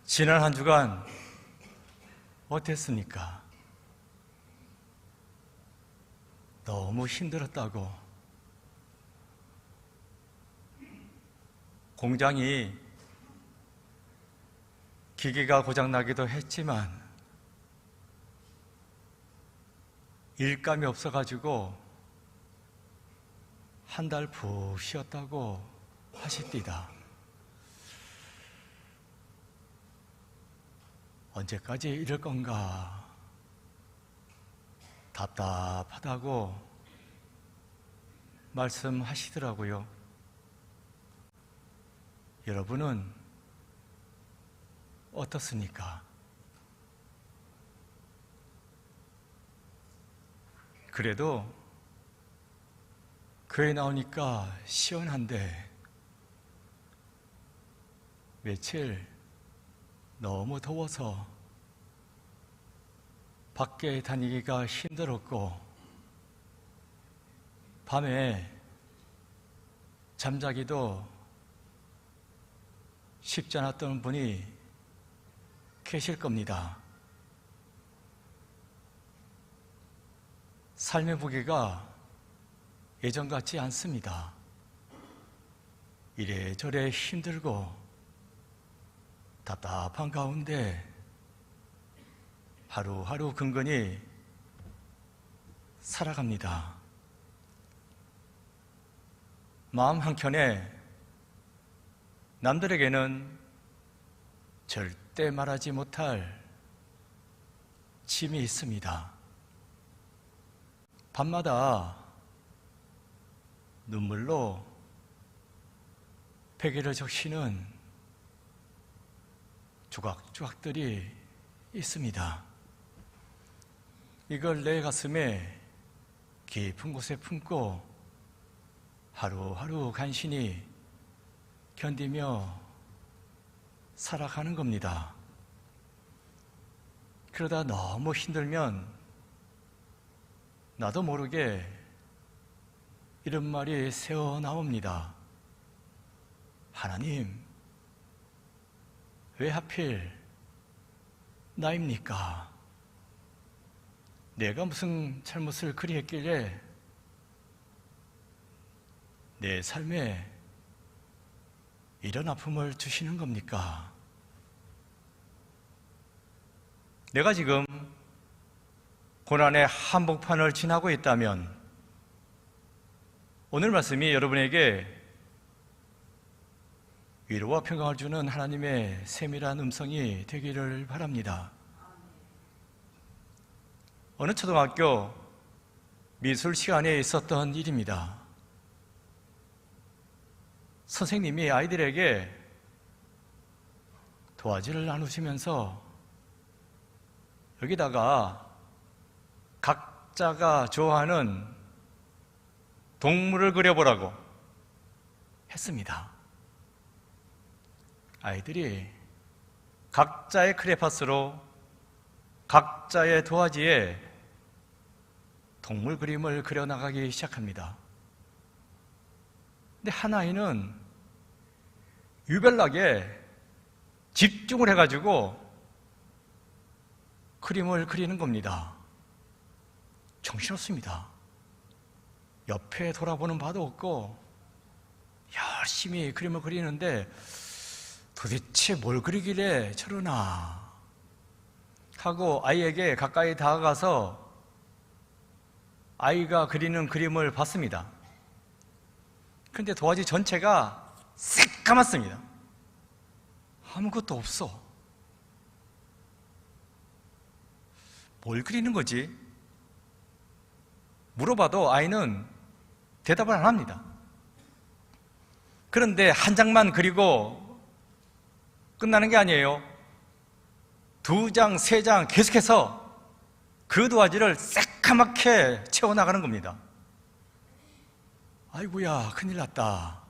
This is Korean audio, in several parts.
지난 한 주간 어땠습니까? 너무 힘들었다고. 공장이 기계가 고장나기도 했지만 일감이 없어가지고 한 달 푹 쉬었다고 하십니다. 언제까지 이럴 건가 답답하다고 말씀하시더라고요. 여러분은 어떻습니까? 그래도 교회 나오니까 시원한데 며칠 너무 더워서 밖에 다니기가 힘들었고 밤에 잠자기도 쉽지 않았던 분이 계실 겁니다. 삶의 무게가 예전 같지 않습니다. 이래저래 힘들고 답답한 가운데 하루하루 근근히 살아갑니다. 마음 한켠에 남들에게는 절대 말하지 못할 짐이 있습니다. 밤마다 눈물로 베개를 적시는 조각조각들이 있습니다. 이걸 내 가슴에 깊은 곳에 품고 하루하루 간신히 견디며 살아가는 겁니다. 그러다 너무 힘들면 나도 모르게 이런 말이 새어 나옵니다. 하나님, 왜 하필 나입니까? 내가 무슨 잘못을 그리 했길래 내 삶에 이런 아픔을 주시는 겁니까? 내가 지금 고난의 한복판을 지나고 있다면 오늘 말씀이 여러분에게 위로와 평강을 주는 하나님의 세밀한 음성이 되기를 바랍니다. 어느 초등학교 미술 시간에 있었던 일입니다. 선생님이 아이들에게 도화지를 나누시면서 여기다가 각자가 좋아하는 동물을 그려보라고 했습니다. 아이들이 각자의 크레파스로 각자의 도화지에 동물 그림을 그려나가기 시작합니다. 근데 한 아이는 유별나게 집중을 해가지고 그림을 그리는 겁니다. 정신없습니다. 옆에 돌아보는 바도 없고 열심히 그림을 그리는데 도대체 뭘 그리길래 저러나 하고 아이에게 가까이 다가가서 아이가 그리는 그림을 봤습니다. 그런데 도화지 전체가 새까맣습니다. 아무것도 없어. 뭘 그리는 거지? 물어봐도 아이는 대답을 안 합니다. 그런데 한 장만 그리고 끝나는 게 아니에요. 2장, 3장 계속해서 그 도화지를 새까맣게 채워나가는 겁니다. 아이고야, 큰일 났다.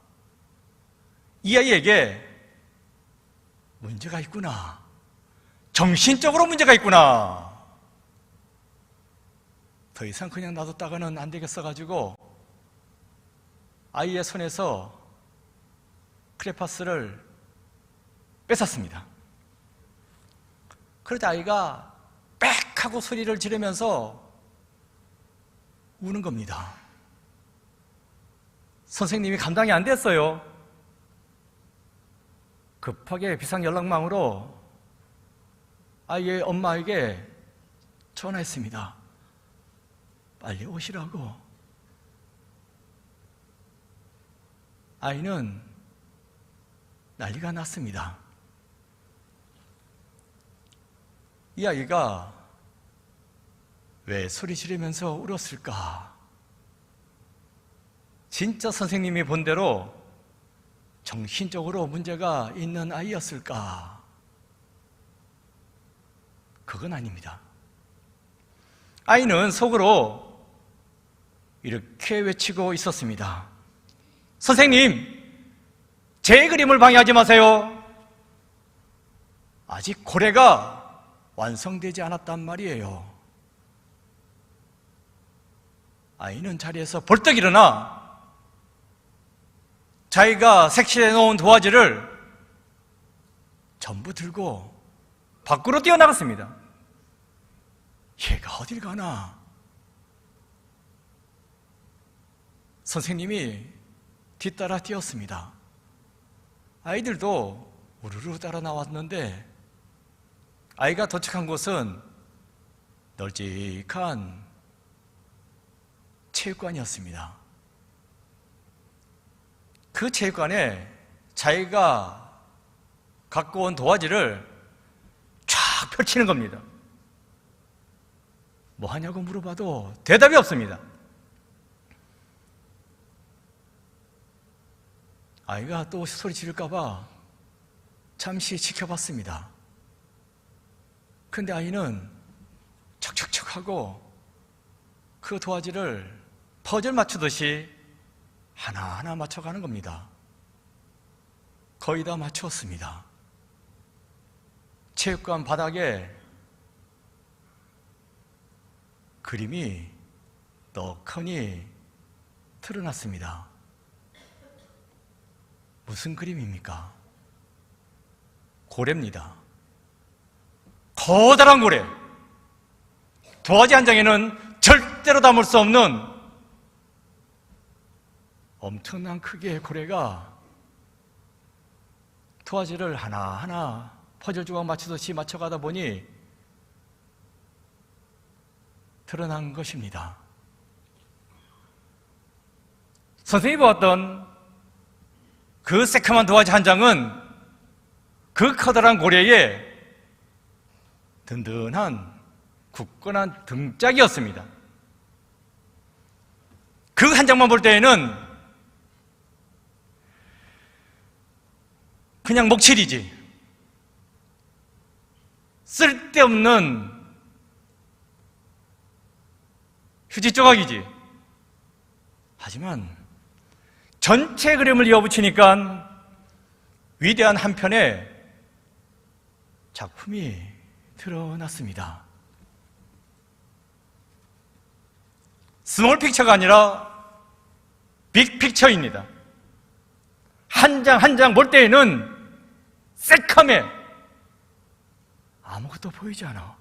이 아이에게 문제가 있구나. 정신적으로 문제가 있구나. 더 이상 그냥 놔뒀다가는 안 되겠어가지고 아이의 손에서 크레파스를 뺏었습니다. 그러자 아이가 빽 하고 소리를 지르면서 우는 겁니다. 선생님이 감당이 안 됐어요. 급하게 비상연락망으로 아이의 엄마에게 전화했습니다. 빨리 오시라고. 아이는 난리가 났습니다. 이 아이가 왜 소리 지르면서 울었을까? 진짜 선생님이 본 대로 정신적으로 문제가 있는 아이였을까? 그건 아닙니다. 아이는 속으로 이렇게 외치고 있었습니다. 선생님, 제 그림을 방해하지 마세요. 아직 고래가 완성되지 않았단 말이에요. 아이는 자리에서 벌떡 일어나 자기가 색칠해 놓은 도화지를 전부 들고 밖으로 뛰어나갔습니다. 얘가 어딜 가나? 선생님이 뒤따라 뛰었습니다. 아이들도 우르르 따라 나왔는데 아이가 도착한 곳은 널찍한 체육관이었습니다. 그 체육관에 자기가 갖고 온 도화지를 쫙 펼치는 겁니다. 뭐 하냐고 물어봐도 대답이 없습니다. 아이가 또 소리 지를까봐 잠시 지켜봤습니다. 근데 아이는 척척척 하고 그 도화지를 퍼즐 맞추듯이 하나하나 맞춰가는 겁니다. 거의 다 맞추었습니다. 체육관 바닥에 그림이 떡하니 드러났습니다. 무슨 그림입니까? 고래입니다. 커다란 고래. 도화지 한 장에는 절대로 담을 수 없는 엄청난 크기의 고래가 도화지를 하나하나 퍼즐 조각 맞추듯이 맞춰가다 보니 드러난 것입니다. 선생님이 보았던 그 새카만 도화지 한 장은 그 커다란 고래의 든든한 굳건한 등짝이었습니다. 그 한 장만 볼 때에는 그냥 목칠이지, 쓸데없는 휴지 조각이지. 하지만 전체 그림을 이어붙이니까 위대한 한 편의 작품이 드러났습니다. 스몰 픽처가 아니라 빅 픽처입니다. 한 장 한 장 볼 때에는 새카매 아무것도 보이지 않아.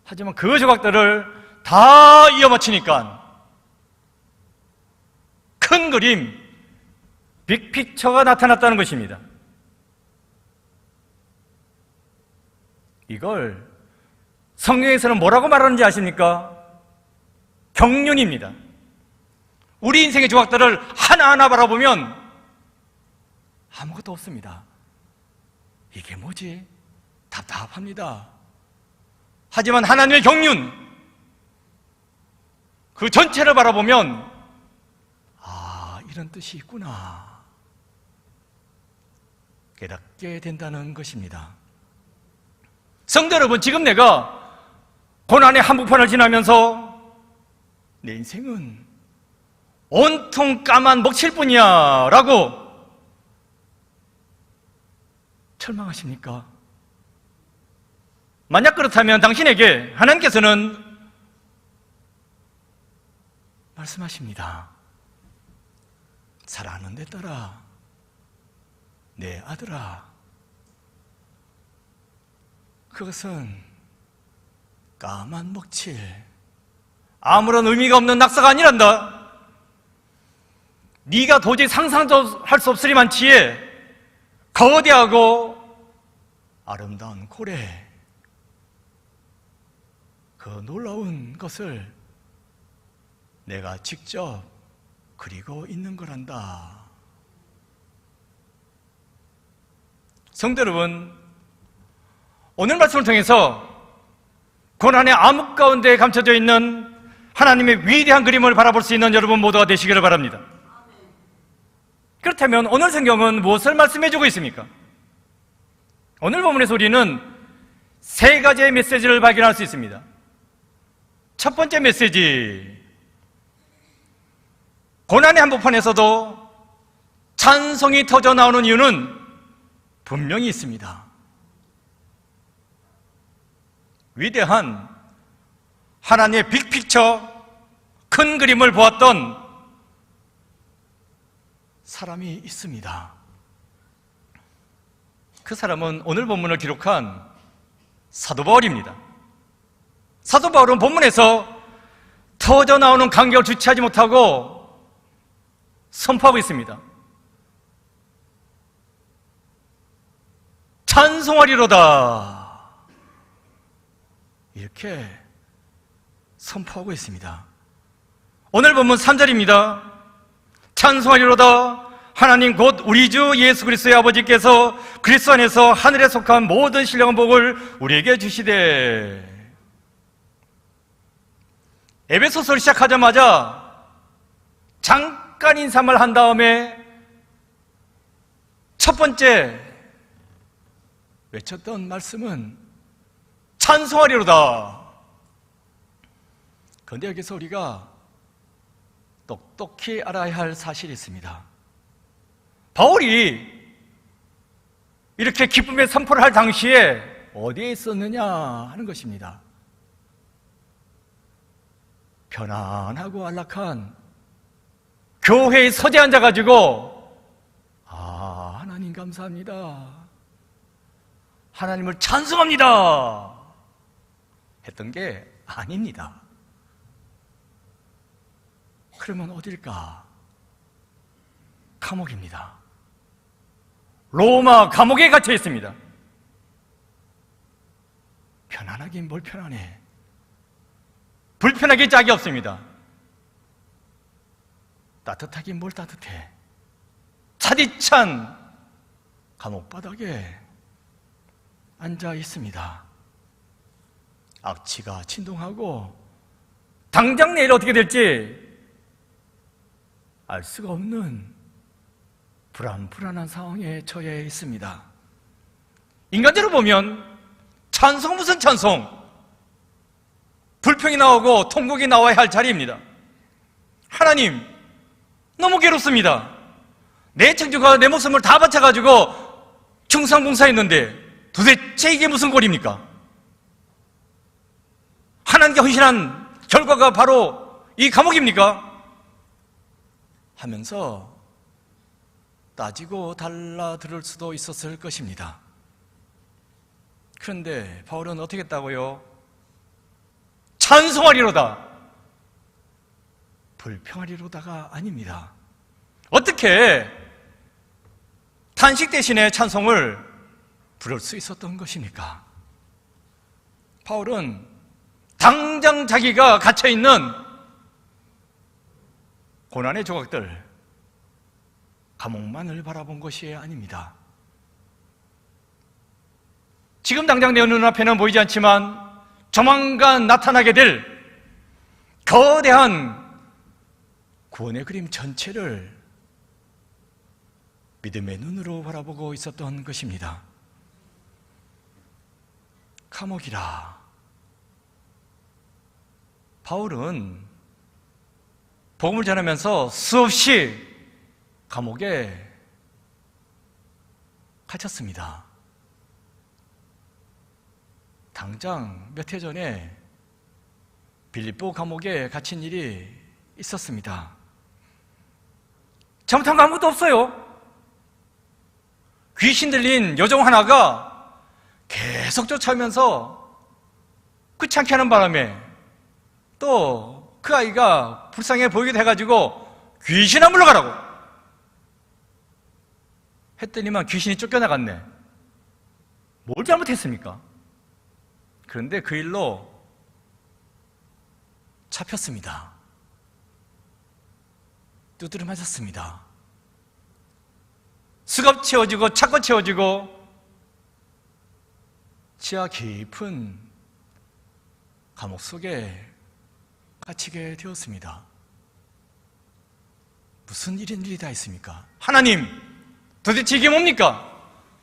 하지만 그 조각들을 다 이어 맞추니까 큰 그림, 빅픽처가 나타났다는 것입니다. 이걸 성경에서는 뭐라고 말하는지 아십니까? 경륜입니다. 우리 인생의 조각들을 하나하나 바라보면 아무것도 없습니다. 이게 뭐지? 답답합니다. 하지만 하나님의 경륜, 그 전체를 바라보면 이런 뜻이 있구나 깨닫게 된다는 것입니다. 성도 여러분, 지금 내가 고난의 한복판을 지나면서 내 인생은 온통 까만 먹칠뿐이야 라고 절망하십니까? 만약 그렇다면 당신에게 하나님께서는 말씀하십니다. 사랑하는 내 딸아, 내 아들아, 그것은 까만 먹칠, 아무런 의미가 없는 낙서가 아니란다. 네가 도저히 상상도 할 수 없으리만치에 거대하고 아름다운 고래, 그 놀라운 것을 내가 직접 그리고 있는 거란다. 성도 여러분, 오늘 말씀을 통해서 고난의 암흑 가운데 감춰져 있는 하나님의 위대한 그림을 바라볼 수 있는 여러분 모두가 되시기를 바랍니다. 그렇다면 오늘 성경은 무엇을 말씀해주고 있습니까? 오늘 본문에서 우리는 세 가지의 메시지를 발견할 수 있습니다. 첫 번째 메시지, 고난의 한복판에서도 찬송이 터져 나오는 이유는 분명히 있습니다. 위대한 하나님의 빅픽처, 큰 그림을 보았던 사람이 있습니다. 그 사람은 오늘 본문을 기록한 사도 바울입니다. 사도 바울은 본문에서 터져 나오는 감격을 주체하지 못하고 선포하고 있습니다. 찬송하리로다, 이렇게 선포하고 있습니다. 오늘 본문 3절입니다. 찬송하리로다, 하나님 곧 우리 주 예수 그리스도의 아버지께서 그리스도 안에서 하늘에 속한 모든 신령한 복을 우리에게 주시되. 에베소서를 시작하자마자 잠깐 인사말 한 다음에 첫 번째 외쳤던 말씀은 찬송하리로다. 그런데 여기서 우리가 똑똑히 알아야 할 사실이 있습니다. 바울이 이렇게 기쁨의 선포를 할 당시에 어디에 있었느냐 하는 것입니다. 편안하고 안락한 교회에 서재 앉아가지고 하나님 감사합니다, 하나님을 찬송합니다 했던 게 아닙니다. 그러면 어딜까? 감옥입니다. 로마 감옥에 갇혀 있습니다. 편안하긴 뭘 편안해. 불편하기 짝이 없습니다. 따뜻하긴 뭘 따뜻해. 차디찬 감옥 바닥에 앉아 있습니다. 악취가 진동하고 당장 내일 어떻게 될지 알 수가 없는 불안한 상황에 처해 있습니다. 인간적으로 보면 찬송 무슨 찬송, 불평이 나오고 통곡이 나와야 할 자리입니다. 하나님, 너무 괴롭습니다. 내 청주가 내 목숨을 다 바쳐가지고 충성봉사했는데 도대체 이게 무슨 꼴입니까? 하나님께 헌신한 결과가 바로 이 감옥입니까? 하면서 따지고 달라들을 수도 있었을 것입니다. 그런데 바울은 어떻게 했다고요? 찬송하리로다, 불평하리로다가 아닙니다. 어떻게 탄식 대신에 찬송을 부를 수 있었던 것입니까? 바울은 당장 자기가 갇혀있는 고난의 조각들, 감옥만을 바라본 것이 아닙니다. 지금 당장 내 눈앞에는 보이지 않지만 조만간 나타나게 될 거대한 구원의 그림 전체를 믿음의 눈으로 바라보고 있었던 것입니다. 감옥이라. 바울은 복음을 전하면서 수없이 감옥에 갇혔습니다. 당장 몇 해 전에 빌립보 감옥에 갇힌 일이 있었습니다. 잘못한 거 아무것도 없어요. 귀신 들린 여종 하나가 계속 쫓아오면서 귀찮게 하는 바람에 또 그 아이가 불쌍해 보이기도 해가지고 귀신아 물러가라고 했더니만 귀신이 쫓겨나갔네. 뭘 잘못했습니까? 그런데 그 일로 잡혔습니다. 두드려 맞았습니다. 수갑 채워지고 차고 채워지고 지하 깊은 감옥 속에 갇히게 되었습니다. 무슨 일이 다 있습니까? 하나님, 도대체 이게 뭡니까?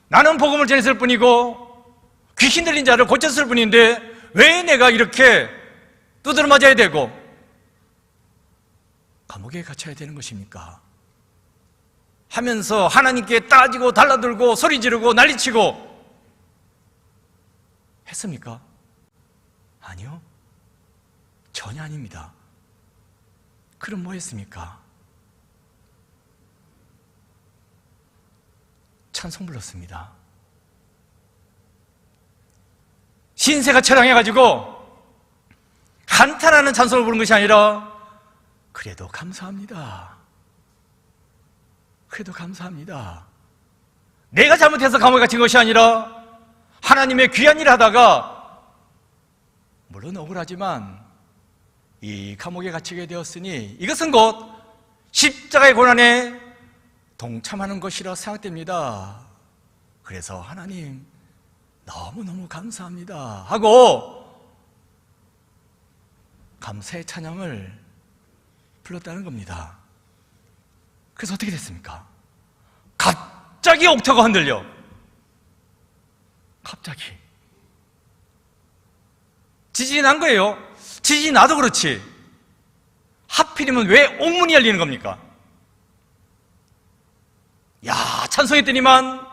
나는 복음을 전했을 뿐이고 귀신 들린 자를 고쳤을 뿐인데 왜 내가 이렇게 두드려 맞아야 되고 감옥에 갇혀야 되는 것입니까? 하면서 하나님께 따지고 달라들고 소리 지르고 난리치고 했습니까? 아니요, 전혀 아닙니다. 그럼 뭐 했습니까? 찬송 불렀습니다. 신세가 처량해가지고 한탄하는 찬송을 부른 것이 아니라 그래도 감사합니다. 그래도 감사합니다. 내가 잘못해서 감옥에 갇힌 것이 아니라 하나님의 귀한 일을 하다가 물론 억울하지만 이 감옥에 갇히게 되었으니 이것은 곧 십자가의 고난에 동참하는 것이라 생각됩니다. 그래서 하나님 너무너무 감사합니다 하고 감사의 찬양을 불렀다는 겁니다. 그래서 어떻게 됐습니까? 갑자기 옥토가 흔들려. 갑자기 지진이 난 거예요. 지진이 나도 그렇지 하필이면 왜 옥문이 열리는 겁니까? 야, 찬송했더니만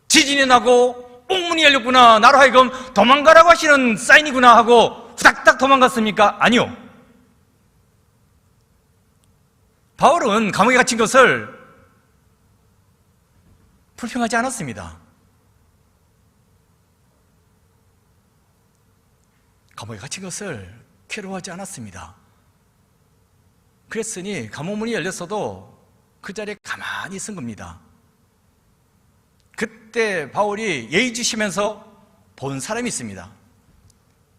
지진이 나고 옥문이 열렸구나, 나로 하여금 도망가라고 하시는 사인이구나 하고 후닥닥 도망갔습니까? 아니요. 바울은 감옥에 갇힌 것을 불평하지 않았습니다. 감옥에 갇힌 것을 괴로워하지 않았습니다. 그랬으니 감옥문이 열렸어도 그 자리에 가만히 있은 겁니다. 그때 바울이 예의주시면서 본 사람이 있습니다.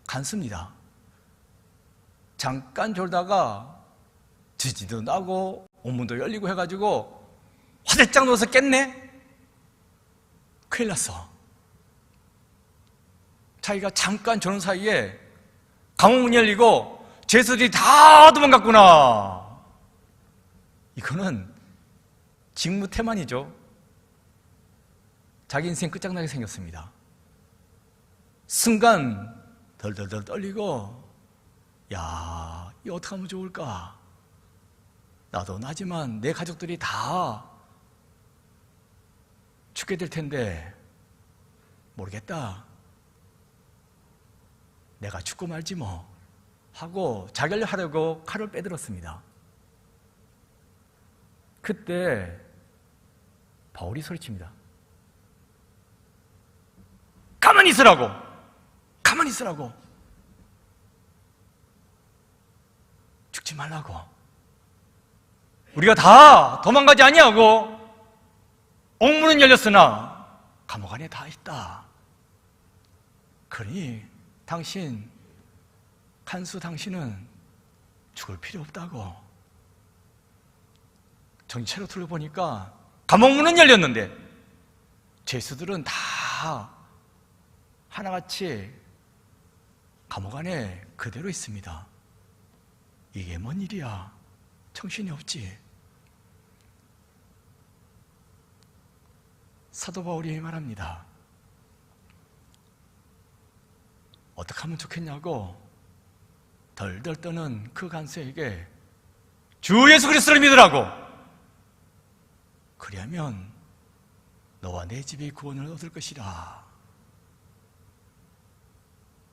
간수입니다. 잠깐 졸다가 지진도 나고 옥문도 열리고 해가지고 화들짝 누워서 깼네? 큰일 났어. 자기가 잠깐 조는 사이에 감옥문이 열리고 죄수들이 다 도망갔구나. 이거는 직무태만이죠. 자기 인생 끝장나게 생겼습니다. 순간 덜덜덜 떨리고, 야, 이거 어떻게 하면 좋을까? 나도 나지만 내 가족들이 다 죽게 될 텐데 모르겠다. 내가 죽고 말지 뭐 하고 자결 하려고 칼을 빼들었습니다. 그때 바울이 소리칩니다. 가만히 있으라고! 가만히 있으라고! 죽지 말라고! 우리가 다 도망가지 아니하고 옥문은 열렸으나 감옥 안에 다 있다. 그러니 당신, 간수 당신은 죽을 필요 없다고. 정체로 둘러보니까 감옥문은 열렸는데 죄수들은 다 하나같이 감옥 안에 그대로 있습니다. 이게 뭔 일이야? 정신이 없지. 사도 바울이 말합니다. 어떻게 하면 좋겠냐고 덜덜 떠는 그 간수에게 주 예수 그리스도를 믿으라고. 그리하면 너와 내 집이 구원을 얻을 것이라.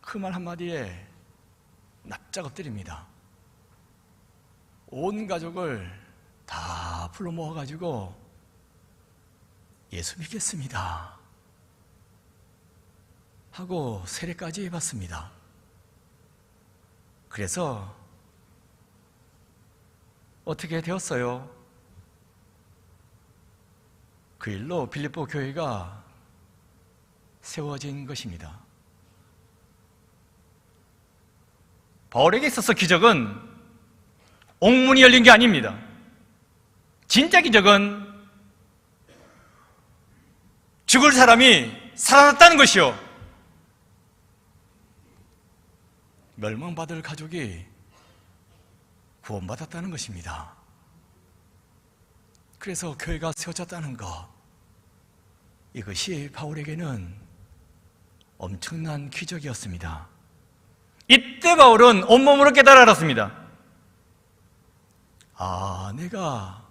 그 말 한마디에 납작 엎드립니다. 온 가족을 다 불러 모아가지고 예수 믿겠습니다. 하고 세례까지 해봤습니다. 그래서 어떻게 되었어요? 그 일로 빌립보 교회가 세워진 것입니다. 바울에게 있어서 기적은 옥문이 열린 게 아닙니다. 진짜 기적은 죽을 사람이 살아났다는 것이요, 멸망받을 가족이 구원받았다는 것입니다. 그래서 교회가 세워졌다는 것, 이것이 바울에게는 엄청난 기적이었습니다. 이때 바울은 온몸으로 깨달아 알았습니다. 내가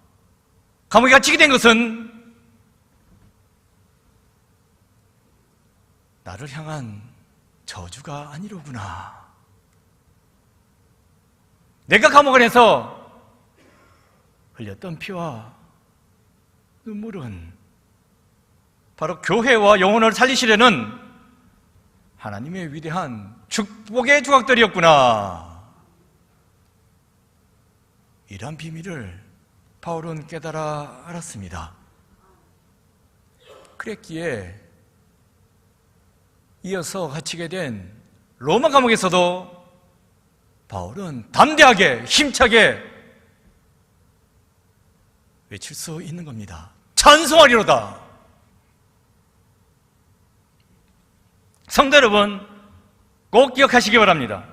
감옥에 갇히게 된 것은 나를 향한 저주가 아니로구나. 내가 감옥 안에서 흘렸던 피와 눈물은 바로 교회와 영혼을 살리시려는 하나님의 위대한 축복의 조각들이었구나. 이러한 비밀을 바울은 깨달아 알았습니다. 그랬기에 이어서 갇히게 된 로마 감옥에서도 바울은 담대하게 힘차게 외칠 수 있는 겁니다. 찬송하리로다. 성도 여러분, 꼭 기억하시기 바랍니다.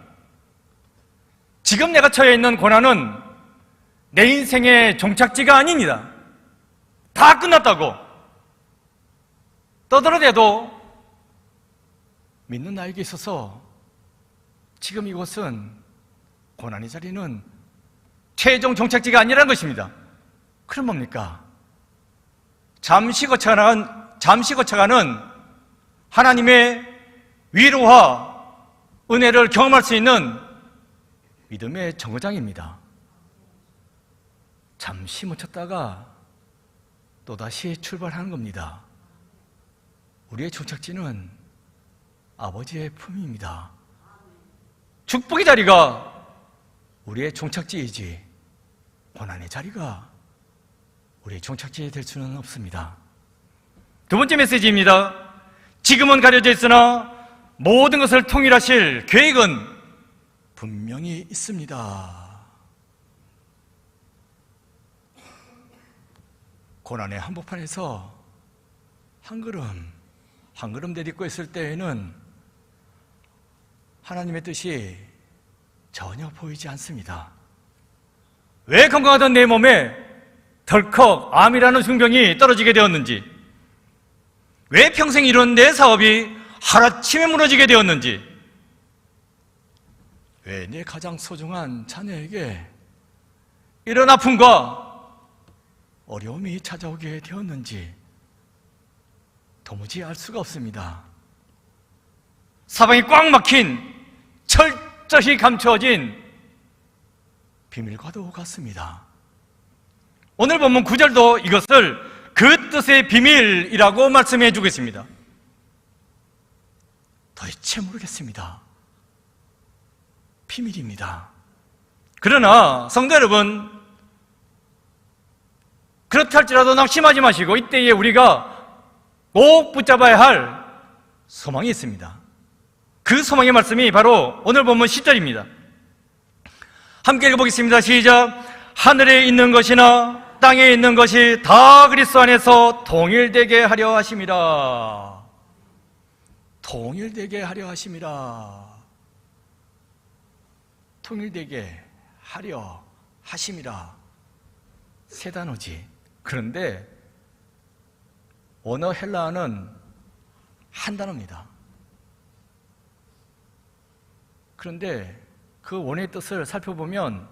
지금 내가 처해 있는 고난은 내 인생의 종착지가 아닙니다. 다 끝났다고 떠들어대도 믿는 나에게 있어서 지금 이곳은, 고난의 자리는 최종 종착지가 아니라는 것입니다. 그럼 뭡니까? 잠시 거쳐가는 하나님의 위로와 은혜를 경험할 수 있는 믿음의 정거장입니다. 잠시 멈췄다가 또다시 출발하는 겁니다. 우리의 종착지는 아버지의 품입니다. 축복의 자리가 우리의 종착지이지 고난의 자리가 우리의 종착지 될 수는 없습니다. 두 번째 메시지입니다. 지금은 가려져 있으나 모든 것을 통일하실 계획은 분명히 있습니다. 고난의 한복판에서 한 걸음 내딛고 있을 때에는 하나님의 뜻이 전혀 보이지 않습니다. 왜 건강하던 내 몸에 덜컥 암이라는 중병이 떨어지게 되었는지, 왜 평생 이룬 내 사업이 하루아침에 무너지게 되었는지, 왜 내 가장 소중한 자녀에게 이런 아픔과 어려움이 찾아오게 되었는지 도무지 알 수가 없습니다. 사방이 꽉 막힌 철저히 감추어진 비밀과도 같습니다. 오늘 본문 9절도 이것을 그 뜻의 비밀이라고 말씀해 주고 있습니다. 도대체 모르겠습니다. 비밀입니다. 그러나 성도 여러분, 그렇다 할지라도 낙심하지 마시고 이때에 우리가 꼭 붙잡아야 할 소망이 있습니다. 그 소망의 말씀이 바로 오늘 본문 10절입니다. 함께 읽어보겠습니다. 시작. 하늘에 있는 것이나 땅에 있는 것이 다 그리스도 안에서 통일되게 하려 하심이라. 통일되게 하려 하심이라. 통일되게 하려 하심이라. 세 단어지. 그런데 원어 헬라어는 한 단어입니다. 그런데 그 원어의 뜻을 살펴보면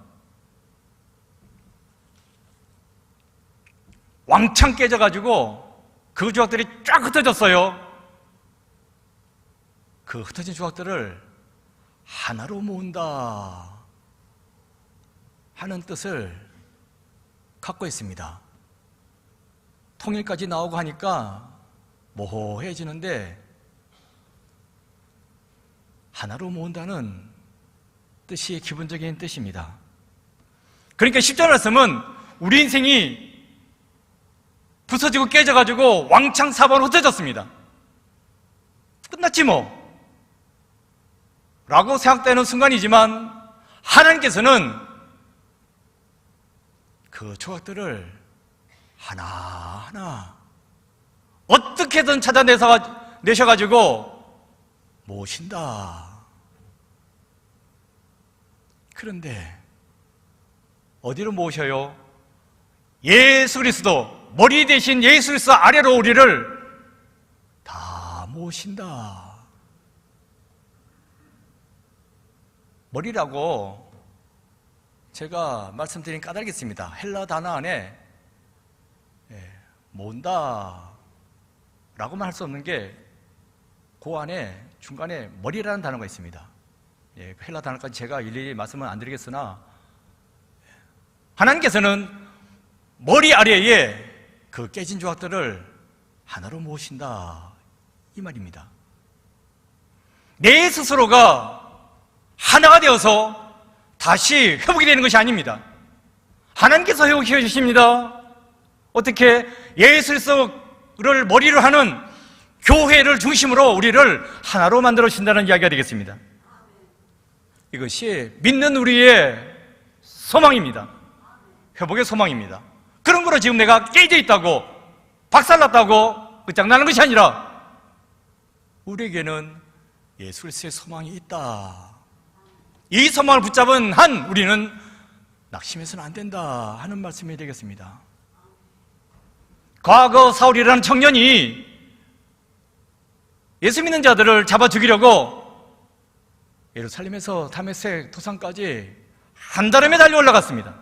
왕창 깨져가지고 그 조각들이 쫙 흩어졌어요. 그 흩어진 조각들을 하나로 모은다 하는 뜻을 갖고 있습니다. 통일까지 나오고 하니까 모호해지는데 하나로 모은다는 뜻이 기본적인 뜻입니다. 그러니까 십자가 말씀은 우리 인생이 부서지고 깨져가지고 왕창 사방으로 흩어졌습니다. 끝났지 뭐 라고 생각되는 순간이지만 하나님께서는 그 조각들을 하나하나 어떻게든 찾아내셔가지고 모으신다. 그런데 어디로 모으셔요? 예수 그리스도, 머리 대신 예수 그리스도 아래로 우리를 다 모으신다. 머리라고 제가 말씀드린 까닭이 있습니다. 헬라 단어 안에 모은다 라고만 할 수 없는 게 그 안에 중간에 머리라는 단어가 있습니다. 헬라 단어까지 제가 일일이 말씀은 안 드리겠으나 하나님께서는 머리 아래에 그 깨진 조각들을 하나로 모으신다 이 말입니다. 내 스스로가 하나가 되어서 다시 회복이 되는 것이 아닙니다. 하나님께서 회복해 주십니다. 어떻게? 예수 그리스도를 머리로 하는 교회를 중심으로 우리를 하나로 만들어 주신다는 이야기가 되겠습니다. 이것이 믿는 우리의 소망입니다. 회복의 소망입니다. 그런 거로 지금 내가 깨져 있다고 박살났다고 끝장나는 것이 아니라 우리에게는 예수 그리스도의 소망이 있다. 이 소망을 붙잡은 한 우리는 낙심해서는 안 된다 하는 말씀이 되겠습니다. 과거 사울이라는 청년이 예수 믿는 자들을 잡아 죽이려고 예루살렘에서 다메섹 도상까지 한달음에 달려 올라갔습니다.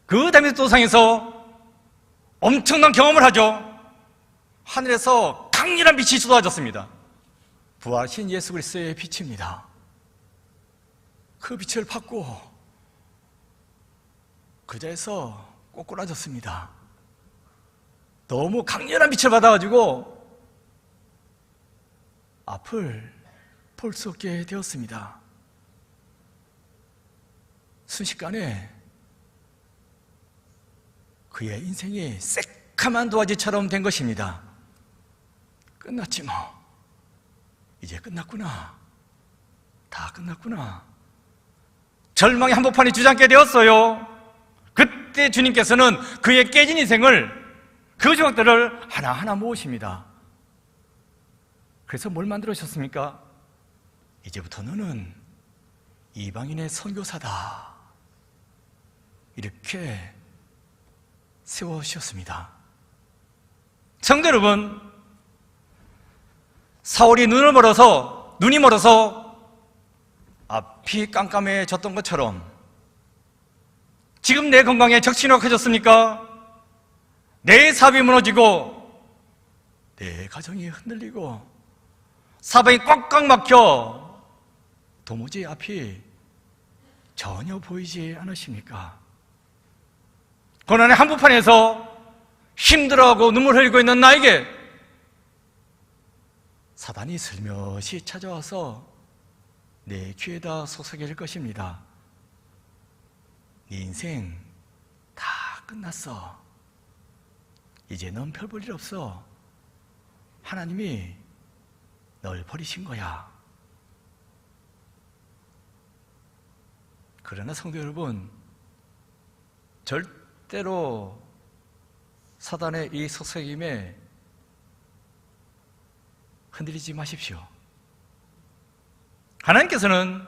그 다메섹 도상에서 엄청난 경험을 하죠. 하늘에서 강렬한 빛이 쏟아졌습니다. 부활하신 예수 그리스도의 빛입니다. 그 빛을 받고 그 자리에서 꼬꾸라졌습니다. 너무 강렬한 빛을 받아가지고 앞을 볼 수 없게 되었습니다. 순식간에 그의 인생이 새카만 도화지처럼 된 것입니다. 끝났지 뭐. 이제 끝났구나. 다 끝났구나. 절망의 한복판에 주저앉게 되었어요. 그때 주님께서는 그의 깨진 인생을, 그 조각들을 하나하나 모으십니다. 그래서 뭘 만들어주셨습니까? 이제부터 너는 이방인의 선교사다. 이렇게 세워주셨습니다. 성도 여러분, 사울이 눈이 멀어서 앞이 깜깜해졌던 것처럼 지금 내 건강에 적신이 약해졌습니까? 내 사업이 무너지고 내 가정이 흔들리고 사방이 꽉꽉 막혀 도무지 앞이 전혀 보이지 않으십니까? 고난의 한복판에서 힘들어하고 눈물 흘리고 있는 나에게 사단이 슬며시 찾아와서 내 귀에다 속삭일 것입니다. 네 인생 다 끝났어. 이제 넌 별 볼 일 없어. 하나님이 널 버리신 거야. 그러나 성도 여러분, 절대로 사단의 이 속삭임에 흔들리지 마십시오. 하나님께서는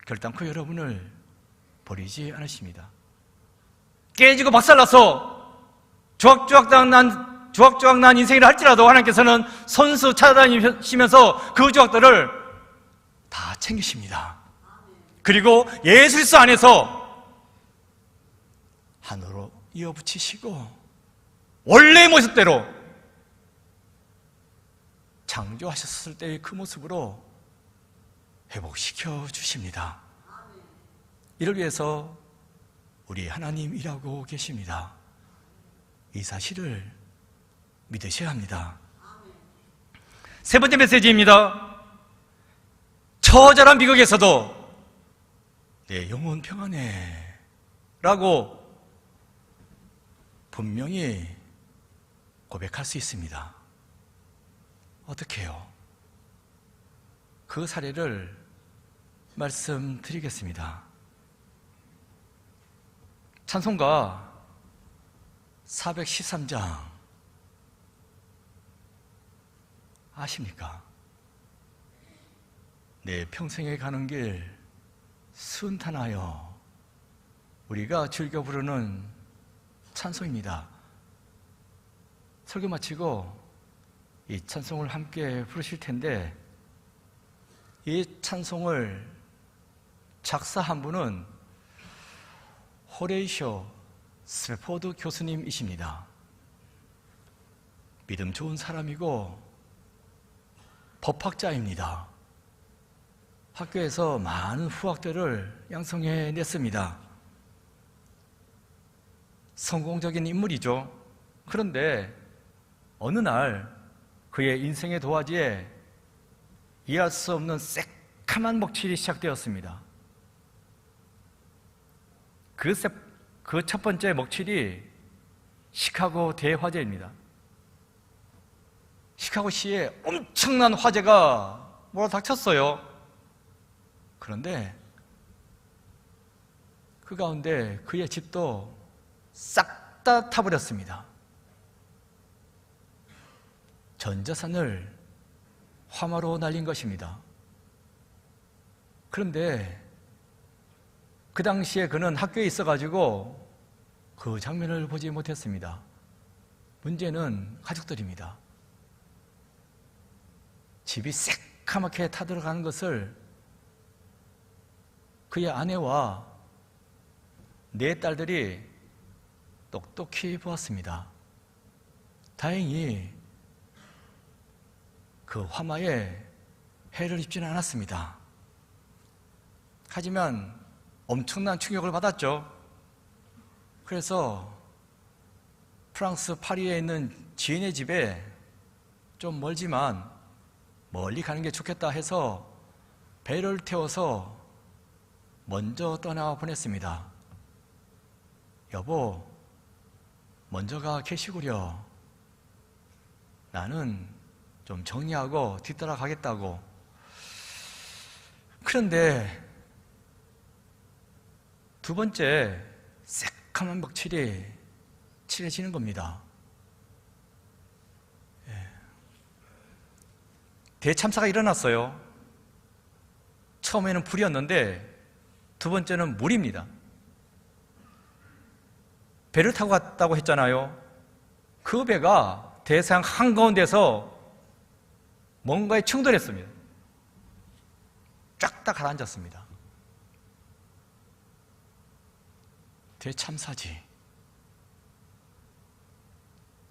결단코 여러분을 버리지 않으십니다. 깨지고 박살나서 조각조각 난 인생이라 할지라도 하나님께서는 손수 찾아다니시면서 그 조각들을 다 챙기십니다. 그리고 예수 그리스도 안에서 하늘로 이어붙이시고 원래의 모습대로 창조하셨을 때의 그 모습으로 회복시켜 주십니다. 이를 위해서 우리 하나님 일하고 계십니다. 이 사실을 믿으셔야 합니다. 세 번째 메시지입니다. 처절한 비극에서도 내 영혼 평안해 라고 분명히 고백할 수 있습니다. 어떻게 해요? 그 사례를 말씀드리겠습니다. 찬송가 413장 아십니까? 내 평생에 가는 길 순탄하여, 우리가 즐겨 부르는 찬송입니다. 설교 마치고 이 찬송을 함께 부르실 텐데, 이 찬송을 작사한 분은 호레이쇼 스포드 교수님이십니다. 믿음 좋은 사람이고 법학자입니다. 학교에서 많은 후학들을 양성해 냈습니다. 성공적인 인물이죠. 그런데 어느 날 그의 인생의 도화지에 이해할 수 없는 새카만 먹칠이 시작되었습니다. 그 첫 번째 먹칠이 시카고 대화재입니다. 시카고시에 엄청난 화재가 몰아닥쳤어요. 그런데 그 가운데 그의 집도 싹 다 타버렸습니다. 전 재산을 화마로 날린 것입니다. 그런데 그 당시에 그는 학교에 있어가지고 그 장면을 보지 못했습니다. 문제는 가족들입니다. 집이 새카맣게 타들어가는 것을 그의 아내와 네 딸들이 똑똑히 보았습니다. 다행히 그 화마에 해를 입지는 않았습니다. 하지만 엄청난 충격을 받았죠. 그래서 프랑스 파리에 있는 지인의 집에 좀 멀지만 멀리 가는 게 좋겠다 해서 배를 태워서 먼저 떠나 보냈습니다. 여보, 먼저 가 계시구려. 나는 좀 정리하고 뒤따라 가겠다고. 그런데 두 번째 새카만 먹칠이 칠해지는 겁니다. 대참사가 일어났어요. 처음에는 불이었는데 두 번째는 물입니다. 배를 타고 갔다고 했잖아요. 그 배가 대서양 한가운데서 뭔가에 충돌했습니다. 쫙 다 가라앉았습니다. 대참사지.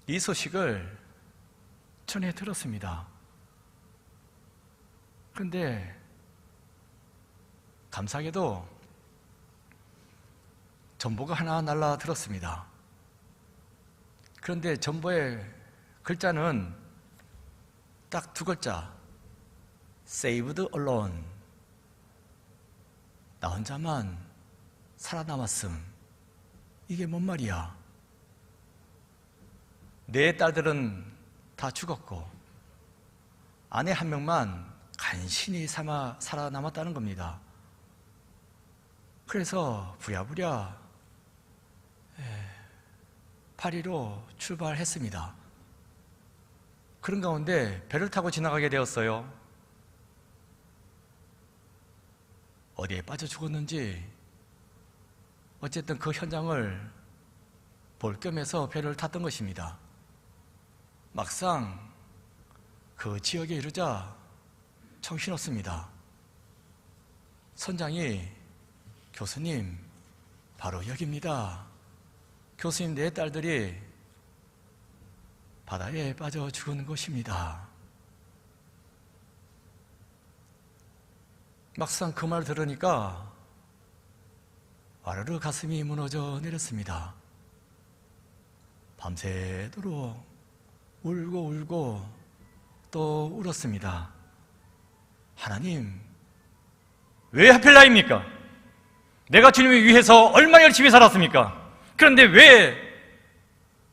이 소식을 전해 들었습니다. 그런데 감사하게도 전보가 하나 날라들었습니다. 그런데 전보의 글자는 딱 두 글자, Saved alone. 나 혼자만 살아남았음. 이게 뭔 말이야? 내 딸들은 다 죽었고 아내 한 명만 간신히 삼아 살아남았다는 겁니다. 그래서 부랴부랴 파리로 출발했습니다. 그런 가운데 배를 타고 지나가게 되었어요. 어디에 빠져 죽었는지 어쨌든 그 현장을 볼 겸해서 배를 탔던 것입니다. 막상 그 지역에 이르자 정신없습니다. 선장이 교수님, 바로 여기입니다. 교수님 네 딸들이 바다에 빠져 죽은 곳입니다. 막상 그 말 들으니까 와르르 가슴이 무너져 내렸습니다. 밤새도록 울고 또 울었습니다. 하나님, 왜 하필 나입니까? 내가 주님을 위해서 얼마나 열심히 살았습니까? 그런데 왜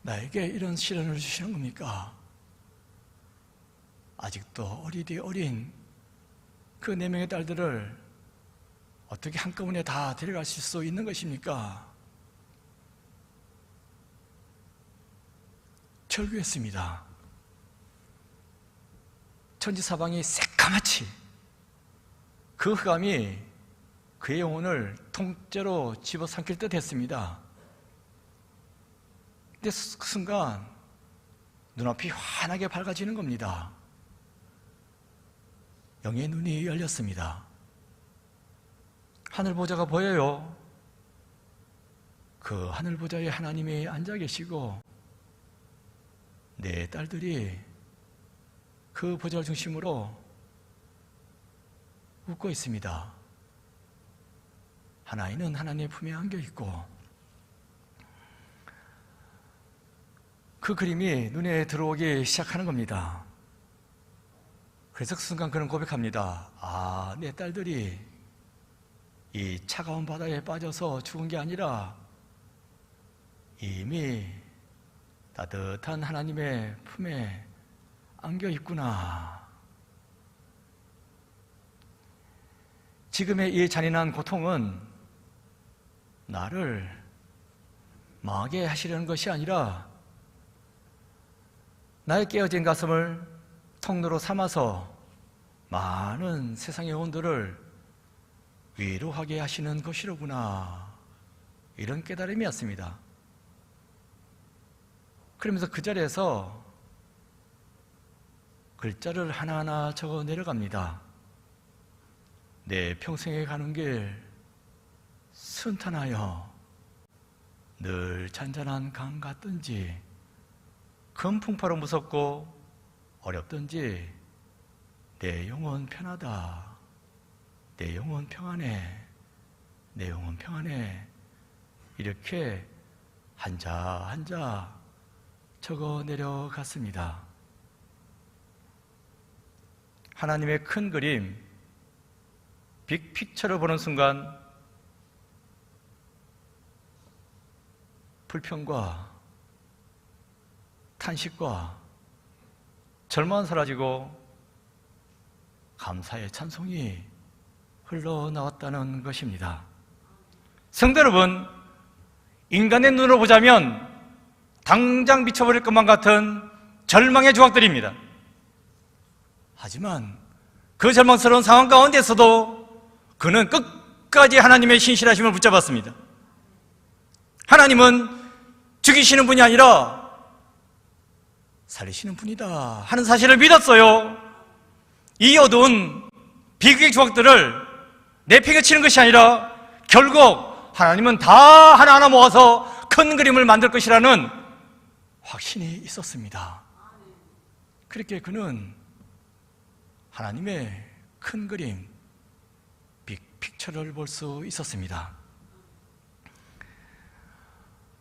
나에게 이런 시련을 주시는 겁니까? 아직도 어리디 어린 그 4명의 딸들을 어떻게 한꺼번에 다 데려가실 수 있는 것입니까? 절규했습니다. 천지사방이 새까맣이 그 흑암이 그의 영혼을 통째로 집어삼킬 듯 했습니다. 근데 그 순간 눈앞이 환하게 밝아지는 겁니다. 영의 눈이 열렸습니다. 하늘 보좌가 보여요. 그 하늘 보좌에 하나님이 앉아 계시고 내 딸들이 그 보좌를 중심으로 웃고 있습니다. 한 아이는 하나님의 품에 안겨 있고 그 그림이 눈에 들어오기 시작하는 겁니다. 그래서 그 순간 그는 고백합니다. 아, 내 딸들이 이 차가운 바다에 빠져서 죽은 게 아니라 이미 따뜻한 하나님의 품에 안겨 있구나. 지금의 이 잔인한 고통은 나를 망하게 하시려는 것이 아니라 나의 깨어진 가슴을 통로로 삼아서 많은 세상의 영혼들을 위로하게 하시는 것이로구나. 이런 깨달음이었습니다. 그러면서 그 자리에서 글자를 하나하나 적어 내려갑니다. 내 평생에 가는 길 순탄하여 늘 잔잔한 강 같든지 큰 풍파로 무섭고 어렵든지 내 영혼 편하다. 내 영혼 평안해. 내 영혼 평안해. 이렇게 한자 한자 적어 내려갔습니다. 하나님의 큰 그림, 빅픽처를 보는 순간 불평과 탄식과 절망은 사라지고 감사의 찬송이 흘러나왔다는 것입니다. 성도 여러분, 인간의 눈으로 보자면 당장 미쳐버릴 것만 같은 절망의 조각들입니다. 하지만 그 절망스러운 상황 가운데서도 그는 끝까지 하나님의 신실하심을 붙잡았습니다. 하나님은 죽이시는 분이 아니라 살리시는 분이다 하는 사실을 믿었어요. 이 어두운 비극의 조각들을 내팽개치는 것이 아니라 결국 하나님은 다 하나하나 모아서 큰 그림을 만들 것이라는 확신이 있었습니다. 그렇게 그는 하나님의 큰 그림, 빅픽처를 볼 수 있었습니다.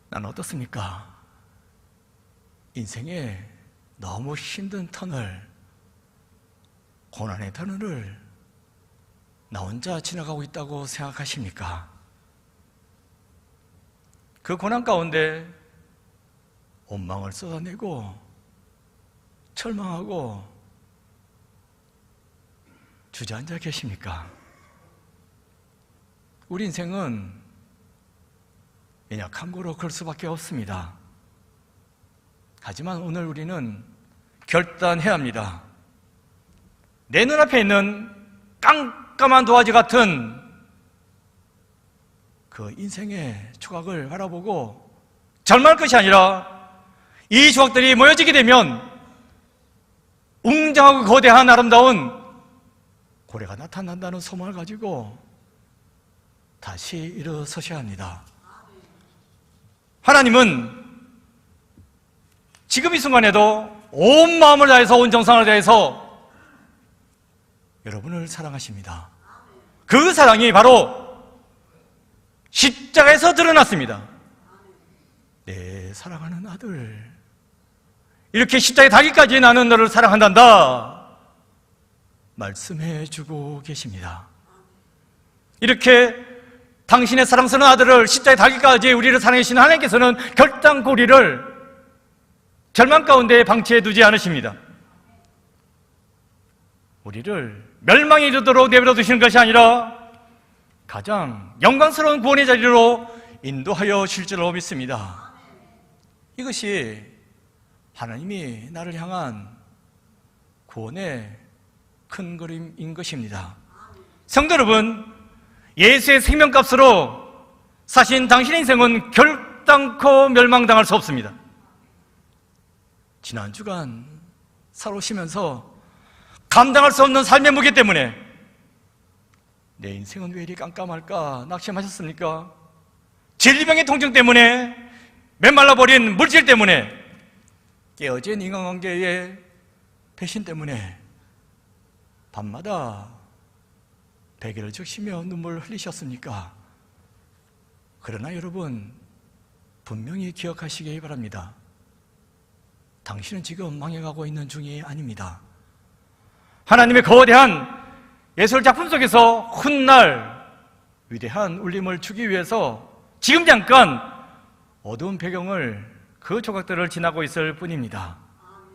나는 어떻습니까? 인생에 너무 힘든 터널, 고난의 터널을 나 혼자 지나가고 있다고 생각하십니까? 그 고난 가운데 원망을 쏟아내고 절망하고 주저앉아 계십니까? 우리 인생은 연약함으로 그럴 수밖에 없습니다. 하지만 오늘 우리는 결단해야 합니다. 내 눈앞에 있는 깜깜한 도화지 같은 그 인생의 조각을 바라보고 절망할 것이 아니라 이 조각들이 모여지게 되면 웅장하고 거대한 아름다운 고래가 나타난다는 소망을 가지고 다시 일어서셔야 합니다. 하나님은 지금 이 순간에도 온 마음을 다해서 온 정성을 다해서 여러분을 사랑하십니다. 그 사랑이 바로 십자가에서 드러났습니다. 내 사랑하는 아들, 이렇게 십자가에 달기까지 나는 너를 사랑한단다 말씀해 주고 계십니다. 이렇게 당신의 사랑스러운 아들을 십자가에 달기까지 우리를 사랑해 주신 하나님께서는 결단코 우리를 절망 가운데 방치해 두지 않으십니다. 우리를 멸망에 이르도록 내버려 두시는 것이 아니라 가장 영광스러운 구원의 자리로 인도하여 줄 줄로 믿습니다. 이것이 하나님이 나를 향한 구원의 큰 그림인 것입니다. 성도 여러분, 예수의 생명값으로 사신 당신의 인생은 결단코 멸망당할 수 없습니다. 지난 주간 살아오시면서 감당할 수 없는 삶의 무게 때문에 내 인생은 왜 이리 깜깜할까 낙심하셨습니까? 질병의 통증 때문에 메말라버린 물질 때문에 깨어진 인간관계의 배신 때문에 밤마다 베개를 적시며 눈물을 흘리셨습니까? 그러나 여러분 분명히 기억하시기 바랍니다. 당신은 지금 망해가고 있는 중이 아닙니다. 하나님의 거대한 예술 작품 속에서 훗날 위대한 울림을 주기 위해서 지금 잠깐 어두운 배경을 그 조각들을 지나고 있을 뿐입니다.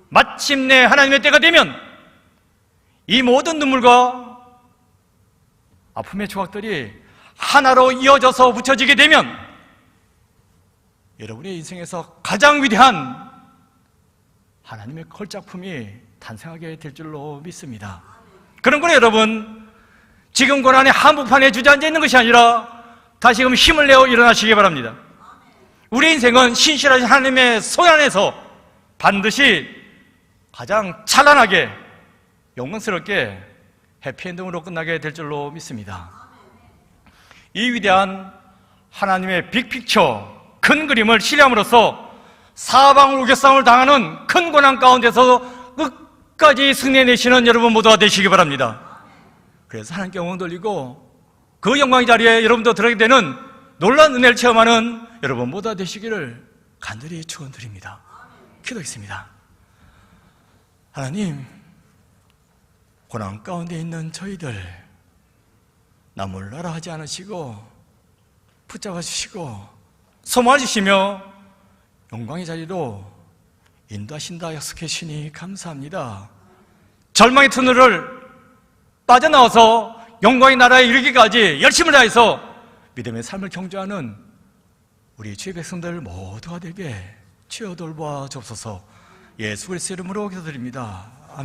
마침내 하나님의 때가 되면 이 모든 눈물과 아픔의 조각들이 하나로 이어져서 붙여지게 되면 여러분의 인생에서 가장 위대한 하나님의 걸작품이 탄생하게 될 줄로 믿습니다. 그런 거는 여러분 지금 고난의 한복판에 주저앉아 있는 것이 아니라 다시금 힘을 내어 일어나시기 바랍니다. 우리 인생은 신실하신 하나님의 손 안에서 반드시 가장 찬란하게 영광스럽게 해피엔딩으로 끝나게 될 줄로 믿습니다. 이 위대한 하나님의 빅픽처 큰 그림을 실험으로써 사방 우겨싸움을 당하는 큰 고난 가운데서 끝까지 승리해내시는 여러분 모두가 되시기 바랍니다. 그래서 하나님께 영광 돌리고 그 영광의 자리에 여러분도 들어가게 되는 놀라운 은혜를 체험하는 여러분 모두가 되시기를 간절히 축원드립니다. 기도하겠습니다. 하나님, 고난 가운데 있는 저희들 나 몰라라 하지 않으시고 붙잡아 주시고 소모해 주시며 영광의 자리로 인도하신다 약속해 주시니 감사합니다. 절망의 터널을 빠져나와서 영광의 나라에 이르기까지 열심을 다해서 믿음의 삶을 경주하는 우리 주의 백성들 모두가 되게 주여 돌보아 주옵소서. 예수 그리스도의 이름으로 기도드립니다.